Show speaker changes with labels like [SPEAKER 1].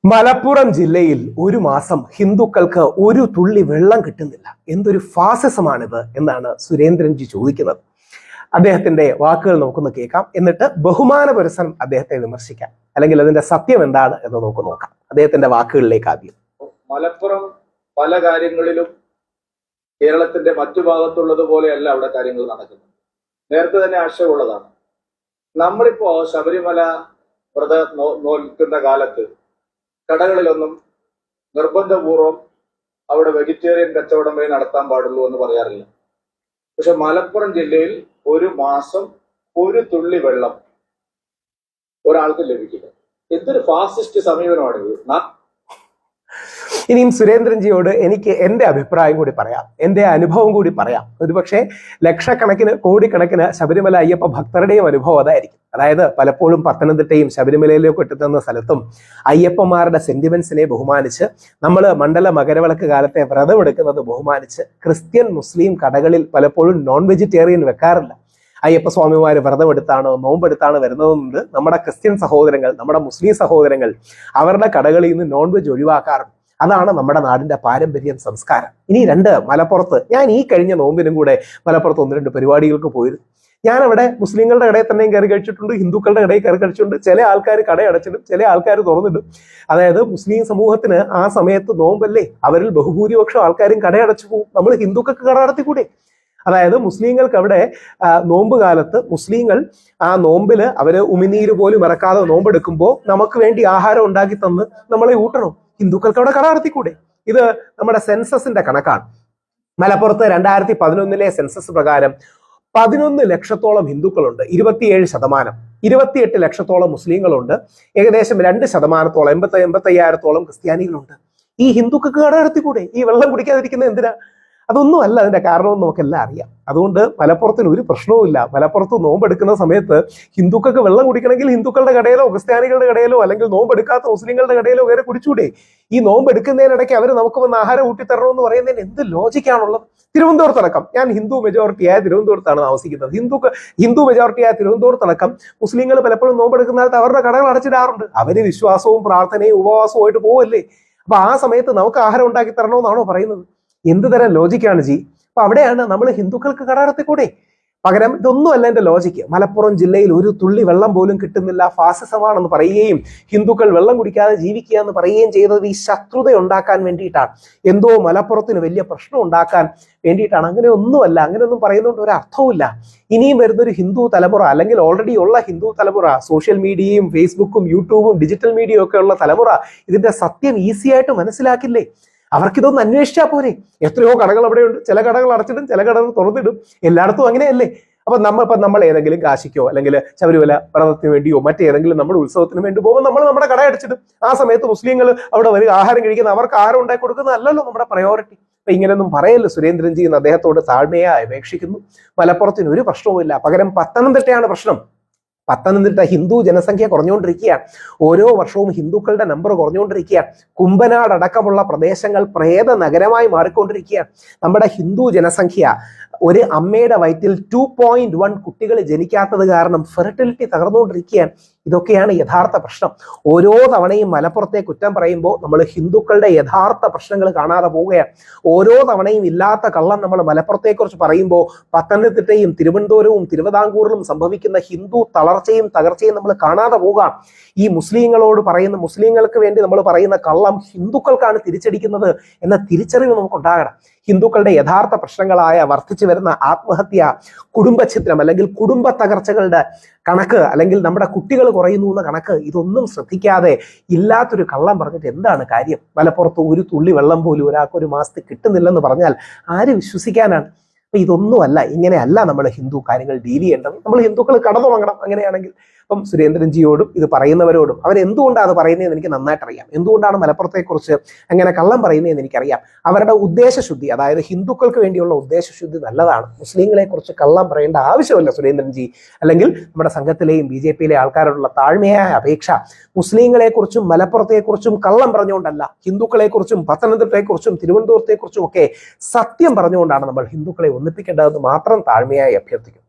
[SPEAKER 1] മലപ്പുറം ജില്ലയിൽ ഒരു മാസം ഹിന്ദുക്കൾക്ക് ഒരു തുള്ളി വെള്ളം കിട്ടുന്നില്ല. എന്തൊരു ഫാസിസമാണിത് എന്നാണ് സുരേന്ദ്രൻജി ചോദിക്കുന്നത്. അദ്ദേഹത്തിന്റെ വാക്കുകൾ നമുക്കൊന്ന് കേൾക്കാം, എന്നിട്ട് ബഹുമാനപുരസരം അദ്ദേഹത്തെ വിമർശിക്കാം, അല്ലെങ്കിൽ അതിന്റെ സത്യം എന്താണ് എന്ന് നമുക്ക് നോക്കാം. അദ്ദേഹത്തിന്റെ വാക്കുകളിലേക്ക് ആദ്യം.
[SPEAKER 2] മലപ്പുറം പല കാര്യങ്ങളിലും കേരളത്തിന്റെ മറ്റു ഭാഗത്തുള്ളതുപോലെയല്ല അവിടെ കാര്യങ്ങൾ നടക്കുന്നത്. നേരത്തെ തന്നെ ആശയമുള്ളതാണ്. നമ്മളിപ്പോ ശബരിമല വ്രത നോൽക്കുന്ന കാലത്ത് കടകളിലൊന്നും നിർബന്ധപൂർവം അവിടെ വെജിറ്റേറിയൻ കച്ചവടമേ നടത്താൻ പാടുള്ളൂ എന്ന് പറയാറില്ല. പക്ഷെ മലപ്പുറം ജില്ലയിൽ ഒരു മാസം ഒരു തുള്ളി വെള്ളം ഒരാൾക്ക് ലഭിക്കില്ല. എന്തൊരു ഫാസിസ്റ്റ് സമീപനമാണിത്.
[SPEAKER 1] ഇനിയും സുരേന്ദ്രൻജിയോട് എനിക്ക് എൻ്റെ അഭിപ്രായം കൂടി പറയാം, എൻ്റെ അനുഭവം കൂടി പറയാം. ഒരുപക്ഷെ ലക്ഷക്കണക്കിന് കോടിക്കണക്കിന് ശബരിമല അയ്യപ്പ ഭക്തരുടെയും അനുഭവം അതായിരിക്കും. അതായത് പലപ്പോഴും പത്തനംതിട്ടയും ശബരിമലയിലേക്ക് എത്തുന്ന സ്ഥലത്തും അയ്യപ്പന്മാരുടെ സെന്റിമെന്റ്സിനെ ബഹുമാനിച്ച്, നമ്മൾ മണ്ഡല മകരവിളക്ക് കാലത്തെ വ്രതമെടുക്കുന്നത് ബഹുമാനിച്ച്, ക്രിസ്ത്യൻ മുസ്ലിം കടകളിൽ പലപ്പോഴും നോൺ വെജിറ്റേറിയൻ വെക്കാറില്ല. അയ്യപ്പസ്വാമിമാർ വ്രതമെടുത്താണോ നോമ്പെടുത്താണോ വരുന്നതെന്നുണ്ട് നമ്മുടെ ക്രിസ്ത്യൻ സഹോദരങ്ങൾ, നമ്മുടെ മുസ്ലിം സഹോദരങ്ങൾ അവരുടെ കടകളിൽ നിന്ന് നോൺ വെജ് ഒഴിവാക്കാറുണ്ട്. അതാണ് നമ്മുടെ നാടിന്റെ പാരമ്പര്യം, സംസ്കാരം. ഇനി മലപ്പുറത്ത് ഞാൻ ഈ കഴിഞ്ഞ നോമ്പിനും കൂടെ മലപ്പുറത്ത് 1-2 പരിപാടികൾക്ക് പോയിരുന്നു. ഞാൻ അവിടെ മുസ്ലിങ്ങളുടെ കടയിൽ തന്നെയും കയറി കഴിച്ചിട്ടുണ്ട്, ഹിന്ദുക്കളുടെ കടയിൽ കയറി കഴിച്ചിട്ടുണ്ട്. ചില ആൾക്കാർ കട അടച്ചിടും, ചില ആൾക്കാർ തുറന്നിടും. അതായത് മുസ്ലിം സമൂഹത്തിന് ആ സമയത്ത് നോമ്പല്ലേ, അവരിൽ ബഹുഭൂരിപക്ഷം ആൾക്കാരും കടയടച്ചു പോകും. നമ്മൾ ഹിന്ദുക്കൾക്ക് കട നടത്തിക്കൂടെ? അതായത് മുസ്ലിങ്ങൾക്ക് അവിടെ നോമ്പ് കാലത്ത് മുസ്ലിങ്ങൾ ആ നോമ്പില് അവര് ഉമിനീര് പോലും ഇറക്കാതെ നോമ്പെടുക്കുമ്പോൾ നമുക്ക് വേണ്ടി ആഹാരം ഉണ്ടാക്കി തന്ന് നമ്മളെ ഊട്ടണം. ഹിന്ദുക്കൾക്ക് അവിടെ കട നടത്തിക്കൂടെ? ഇത് നമ്മുടെ സെൻസസിന്റെ കണക്കാണ്. മലപ്പുറത്ത് 2011 സെൻസസ് പ്രകാരം 11 ലക്ഷത്തോളം ഹിന്ദുക്കളുണ്ട്, 27%. 28 ലക്ഷത്തോളം മുസ്ലിങ്ങളുണ്ട്, ഏകദേശം 2%, 85,000-ഓളം ക്രിസ്ത്യാനികളുണ്ട്. ഈ ഹിന്ദുക്കൾക്ക് കട നടത്തിക്കൂടെ? ഈ വെള്ളം കുടിക്കാതിരിക്കുന്നത് എന്തിനാ? അതൊന്നും അല്ല അതിന്റെ കാരണമെന്ന് നമുക്കെല്ലാം അറിയാം. അതുകൊണ്ട് മലപ്പുറത്തിന് ഒരു പ്രശ്നവുമില്ല. മലപ്പുറത്ത് നോമ്പെടുക്കുന്ന സമയത്ത് ഹിന്ദുക്കൾക്ക് വെള്ളം കുടിക്കണമെങ്കിൽ ഹിന്ദുക്കളുടെ കടയിലോ ക്രിസ്ത്യാനികളുടെ കടയിലോ അല്ലെങ്കിൽ നോമ്പെടുക്കാത്ത മുസ്ലിങ്ങളുടെ കടയിലോ വേറെ കുടിച്ചൂടെ? ഈ നോമ്പെടുക്കുന്നതിനിടയ്ക്ക് അവർ നമുക്ക് വന്ന് ആഹാരം ഊട്ടിത്തരണമെന്ന് പറയുന്നതിന് എന്ത് ലോജിക്കാണുള്ളത്? തിരുവനന്തപുരത്തടക്കം, ഞാൻ ഹിന്ദു മെജോറിറ്റിയായ തിരുവനന്തപുരത്താണ് താമസിക്കുന്നത്. ഹിന്ദു മെജോറിറ്റിയായ തിരുവനന്തപുരത്തടക്കം മുസ്ലിങ്ങൾ പലപ്പോഴും നോമ്പെടുക്കുന്ന കാലത്ത് അവരുടെ കടകൾ അടച്ചിടാറുണ്ട്. അവര് വിശ്വാസവും പ്രാർത്ഥനയും ഉപവാസവും പോവല്ലേ? അപ്പൊ ആ സമയത്ത് നമുക്ക് ആഹാരം ഉണ്ടാക്കി തരണമെന്നാണോ പറയുന്നത്? എന്ത് തരം ലോജിക്കാണ് ജി? അപ്പൊ അവിടെയാണ് നമ്മൾ ഹിന്ദുക്കൾക്ക് കട നടത്തിക്കൂടെ? പകരം ഇതൊന്നും അല്ല എന്റെ ലോജിക്ക്. മലപ്പുറം ജില്ലയിൽ ഒരു തുള്ളി വെള്ളം പോലും കിട്ടുന്നില്ല, ഫാസിസമാണെന്ന് പറയുകയും ഹിന്ദുക്കൾ വെള്ളം കുടിക്കാതെ ജീവിക്കുക എന്ന് പറയുകയും ചെയ്തത് ഈ ശത്രുത ഉണ്ടാക്കാൻ വേണ്ടിയിട്ടാണ്. എന്തോ മലപ്പുറത്തിന് വലിയ പ്രശ്നം ഉണ്ടാക്കാൻ വേണ്ടിയിട്ടാണ്. അങ്ങനെ ഒന്നുമല്ല. അങ്ങനെയൊന്നും പറയുന്നതുകൊണ്ട് ഒരു അർത്ഥവുമില്ല. ഇനിയും വരുന്നൊരു ഹിന്ദു തലമുറ, അല്ലെങ്കിൽ ഓൾറെഡി ഉള്ള ഹിന്ദു തലമുറ, സോഷ്യൽ മീഡിയയും ഫേസ്ബുക്കും യൂട്യൂബും ഡിജിറ്റൽ മീഡിയയും ഒക്കെ ഉള്ള തലമുറ ഇതിന്റെ സത്യം ഈസി ആയിട്ട് മനസ്സിലാക്കില്ലേ? അവർക്കിതൊന്നും അന്വേഷിച്ചാൽ പോരെ? എത്രയോ കടകൾ അവിടെയുണ്ട്. ചില കടകൾ അടച്ചിടും, ചില കടകൾ തുറന്നിടും. എല്ലായിടത്തും അങ്ങനെയല്ലേ? അപ്പൊ നമ്മൾ ഏതെങ്കിലും കാശിക്കോ അല്ലെങ്കിൽ ശബരിമല വ്രതത്തിന് വേണ്ടിയോ മറ്റേതെങ്കിലും നമ്മുടെ ഉത്സവത്തിന് വേണ്ടി പോകുമ്പോൾ നമ്മൾ നമ്മുടെ കട അടച്ചിടും. ആ സമയത്ത് മുസ്ലിങ്ങൾ അവിടെ വരിക, ആഹാരം കഴിക്കുന്ന, അവർക്ക് ആഹാരം ഉണ്ടാക്കി കൊടുക്കുന്നതല്ലല്ലോ നമ്മുടെ പ്രയോറിറ്റി. അപ്പൊ ഇങ്ങനെയൊന്നും പറയല്ലോ സുരേന്ദ്രൻജി എന്ന് അദ്ദേഹത്തോട് താഴ്മയായി അപേക്ഷിക്കുന്നു. മലപ്പുറത്തിന് ഒരു പ്രശ്നവുമില്ല. പകരം പത്തനംതിട്ടയാണ് പ്രശ്നം. പത്തനംതിട്ട ഹിന്ദു ജനസംഖ്യ കുറഞ്ഞുകൊണ്ടിരിക്കുകയാണ്. ഓരോ വർഷവും ഹിന്ദുക്കളുടെ നമ്പർ കുറഞ്ഞുകൊണ്ടിരിക്കുകയാണ്. കുമ്പനാട് അടക്കമുള്ള പ്രദേശങ്ങൾ പ്രേത നഗരമായി മാറിക്കൊണ്ടിരിക്കുകയാണ്. നമ്മുടെ ഹിന്ദു ജനസംഖ്യ, ഒരു അമ്മയുടെ വയറ്റിൽ 2.1 കുട്ടികൾ ജനിക്കാത്തത് കാരണം ഫെർട്ടിലിറ്റി തകർന്നുകൊണ്ടിരിക്കുകയാണ്. ഇതൊക്കെയാണ് യഥാർത്ഥ പ്രശ്നം. ഓരോ തവണയും മലപ്പുറത്തെ കുറ്റം പറയുമ്പോൾ നമ്മൾ ഹിന്ദുക്കളുടെ യഥാർത്ഥ പ്രശ്നങ്ങൾ കാണാതെ പോവുകയാണ്. ഓരോ തവണയും ഇല്ലാത്ത കള്ളം നമ്മൾ മലപ്പുറത്തെക്കുറിച്ച് പറയുമ്പോൾ പത്തനംതിട്ടയും തിരുവനന്തപുരവും തിരുവിതാംകൂറിലും സംഭവിക്കുന്ന ഹിന്ദു തളർച്ചയും തകർച്ചയും നമ്മൾ കാണാതെ പോകാം. ഈ മുസ്ലിങ്ങൾക്ക് വേണ്ടി നമ്മൾ പറയുന്ന കള്ളം ഹിന്ദുക്കൾക്കാണ് തിരിച്ചടിക്കുന്നത് എന്ന തിരിച്ചറിവ് നമുക്കുണ്ടാകണം. ഹിന്ദുക്കളുടെ യഥാർത്ഥ പ്രശ്നങ്ങളായ വർദ്ധിച്ചു വരുന്ന ആത്മഹത്യ, കുടുംബഛിദ്രം അല്ലെങ്കിൽ കുടുംബ തകർച്ചകളുടെ കണക്ക്, അല്ലെങ്കിൽ നമ്മുടെ കുട്ടികൾ കുറയുന്നു എന്ന കണക്ക്, ഇതൊന്നും ശ്രദ്ധിക്കാതെ ഇല്ലാത്തൊരു കള്ളം പറഞ്ഞിട്ട് എന്താണ് കാര്യം? മലപ്പുറത്ത് ഒരു തുള്ളി വെള്ളം പോലും ഒരാൾക്ക് ഒരു മാസത്തിൽ കിട്ടുന്നില്ലെന്ന് പറഞ്ഞാൽ ആര് വിശ്വസിക്കാനാണ്? അപ്പൊ ഇതൊന്നുമല്ല, ഇങ്ങനെയല്ല നമ്മൾ ഹിന്ദു കാര്യങ്ങൾ ഡീൽ ചെയ്യേണ്ടത്. നമ്മൾ ഹിന്ദുക്കൾ കടന്നുറങ്ങണം അങ്ങനെയാണെങ്കിൽ. അപ്പം സുരേന്ദ്രൻജിയോടും ഇത് പറയുന്നവരോടും അവരെന്തുകൊണ്ടാണ് അത് പറയുന്നതെന്ന് എനിക്ക് നന്നായിട്ട് അറിയാം. എന്തുകൊണ്ടാണ് മലപ്പുറത്തെക്കുറിച്ച് അങ്ങനെ കള്ളം പറയുന്നതെന്ന് എനിക്കറിയാം. അവരുടെ ഉദ്ദേശശുദ്ധി, അതായത് ഹിന്ദുക്കൾക്ക് വേണ്ടിയുള്ള ഉദ്ദേശശുദ്ധി നല്ലതാണ്. മുസ്ലിങ്ങളെ കുറിച്ച് കള്ളം പറയേണ്ട ആവശ്യമില്ല സുരേന്ദ്രൻജി. അല്ലെങ്കിൽ നമ്മുടെ സംഘത്തിലെയും BJP ആൾക്കാരോടുള്ള താഴ്മയായ അപേക്ഷ, മുസ്ലിങ്ങളെക്കുറിച്ചും മലപ്പുറത്തെക്കുറിച്ചും കള്ളം പറഞ്ഞുകൊണ്ടല്ല, ഹിന്ദുക്കളെക്കുറിച്ചും പത്തനംതിട്ടയെക്കുറിച്ചും തിരുവനന്തപുരത്തെക്കുറിച്ചും ഒക്കെ സത്യം പറഞ്ഞുകൊണ്ടാണ് നമ്മൾ ഹിന്ദുക്കളെ ഒന്നിപ്പിക്കേണ്ടതെന്ന് മാത്രം താഴ്മയായി അഭ്യർത്ഥിക്കും.